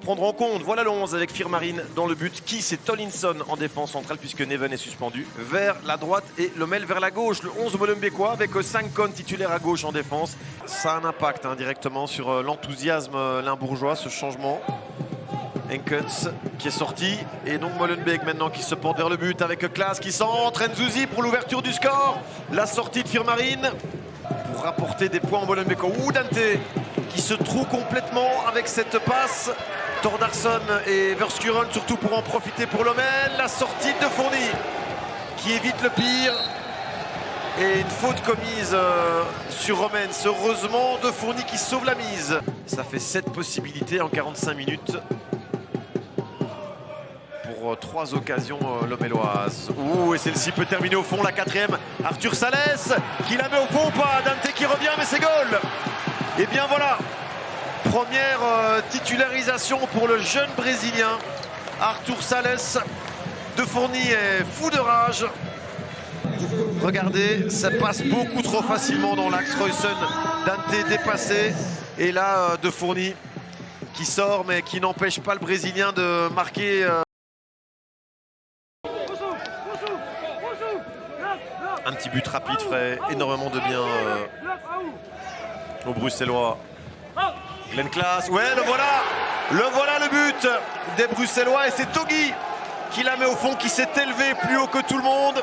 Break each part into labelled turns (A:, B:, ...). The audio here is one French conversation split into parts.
A: prendre en compte. Voilà le 11 avec Firmarine dans le but. Qui c'est Tollinson en défense centrale puisque Neven est suspendu. Vers la droite et Lomel vers la gauche. Le 11 molenbeekois avec Sankon titulaire à gauche en défense. Ça a un impact directement sur l'enthousiasme limbourgeois, ce changement. Henkens qui est sorti et donc Molenbeek maintenant qui se porte vers le but avec Klaas qui centre, Nzouzi pour l'ouverture du score, la sortie de Firmarine pour rapporter des points en Molenbeek. Dante qui se trouve complètement avec cette passe, Thordarson et Verskuren surtout pour en profiter pour Lomel, la sortie de Fourny qui évite le pire et une faute commise sur Romens. Heureusement de Fourny qui sauve la mise. Ça fait 7 possibilités en 45 minutes. Pour 3 occasions lomelloises. Et celle-ci peut terminer au fond, la 4e. Arthur Salès qui la met au fond ou pas. Dante qui revient mais c'est goal. Et bien voilà, première titularisation pour le jeune Brésilien. Arthur Salès de Fourny est fou de rage. Regardez, ça passe beaucoup trop facilement dans l'axe. Roysson, Dante dépassé. Et là, de Fourny qui sort mais qui n'empêche pas le Brésilien de marquer. Un petit but rapide ferait énormément de bien aux Bruxellois. Glenn Klaas, ouais, le voilà le but des Bruxellois et c'est Togi qui la met au fond, qui s'est élevé plus haut que tout le monde.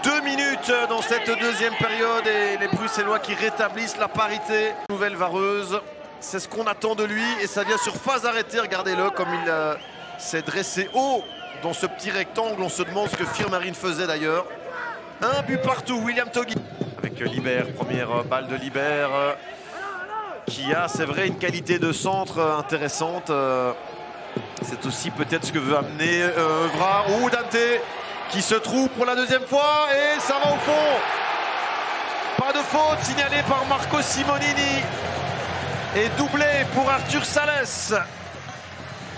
A: 2 minutes dans cette deuxième période et les Bruxellois qui rétablissent la parité. Nouvelle vareuse, c'est ce qu'on attend de lui et ça vient sur phase arrêtée. Regardez-le comme il s'est dressé haut dans ce petit rectangle. On se demande ce que Firmarine faisait d'ailleurs. Un but partout, William Togi. Avec Libert, première balle de Libert. Qui a, c'est vrai, une qualité de centre intéressante. C'est aussi peut-être ce que veut amener Evra. Dante qui se trouve pour la deuxième fois. Et ça va au fond. Pas de faute signalée par Marco Simonini. Et doublé pour Arthur Salès.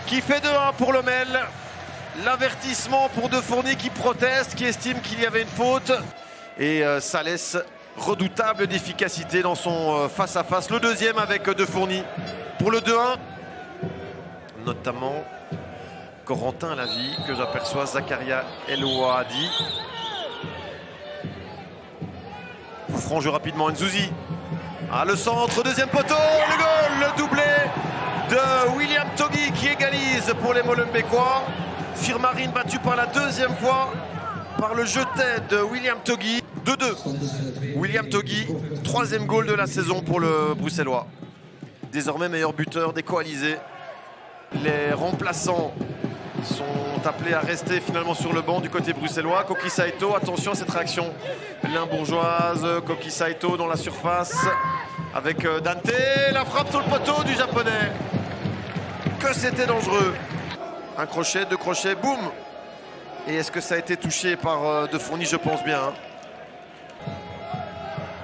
A: Qui fait 2-1 pour Lomel. L'avertissement pour De Fourny qui proteste, qui estime qu'il y avait une faute. Et Salès, redoutable d'efficacité dans son face-à-face. Le deuxième avec De Fourny pour le 2-1. Notamment Corentin Lavie, que j'aperçois, Zakaria El Ouadi. Franc jeu rapidement, Nzouzi. Le centre, deuxième poteau, le goal, le doublé de William Togi qui égalise pour les Molenbeekois. Firmarine battu par la deuxième fois par le jeu-tête de William Togi. 2-2. William Togi, 3e goal de la saison pour le Bruxellois. Désormais meilleur buteur des coalisés. Les remplaçants sont appelés à rester finalement sur le banc du côté bruxellois. Koki Saito, attention à cette réaction limbourgeoise. Koki Saito dans la surface avec Dante. La frappe sur le poteau du japonais. Que c'était dangereux. Un crochet, 2 crochets, boum. Et est-ce que ça a été touché par De Fourny? Je pense bien.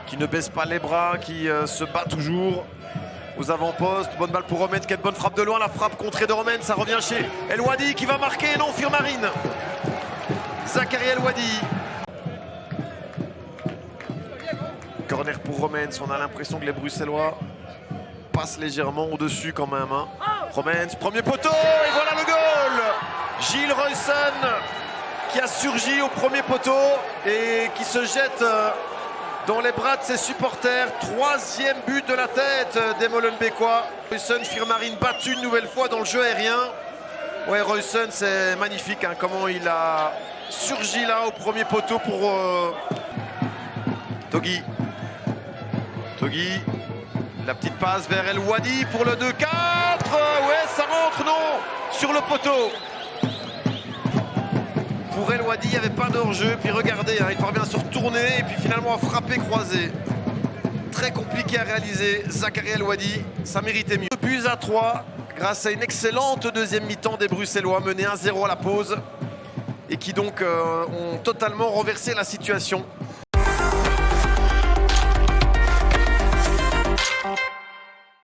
A: Qui ne baisse pas les bras, qui se bat toujours aux avant-postes. Bonne balle pour Romens, quelle bonne frappe de loin. La frappe contrée de Romens, ça revient chez El Ouadi qui va marquer. Non, Firmarine. Zakaria El Ouadi. Corner pour Romens. On a l'impression que les Bruxellois passent légèrement au-dessus quand même. Romens, premier poteau, et voilà le goal. Gilles Roysson qui a surgi au premier poteau et qui se jette dans les bras de ses supporters. 3e but de la tête des Molenbeekois. Roysson, Firmarine battu une nouvelle fois dans le jeu aérien. Ouais, Roysson, c'est magnifique comment il a surgi là au premier poteau pour Togi. Togi. La petite passe vers El Ouadi pour le 2-4. Ouais, ça rentre, non, sur le poteau. Pour El Ouadi, il n'y avait pas de hors-jeu. Puis regardez, il parvient à se retourner et puis finalement à frapper croisé. Très compliqué à réaliser. Zakaria El Ouadi, ça méritait mieux. 2-3 grâce à une excellente deuxième mi-temps des Bruxellois, menés 1-0 à la pause. Et qui donc ont totalement renversé la situation.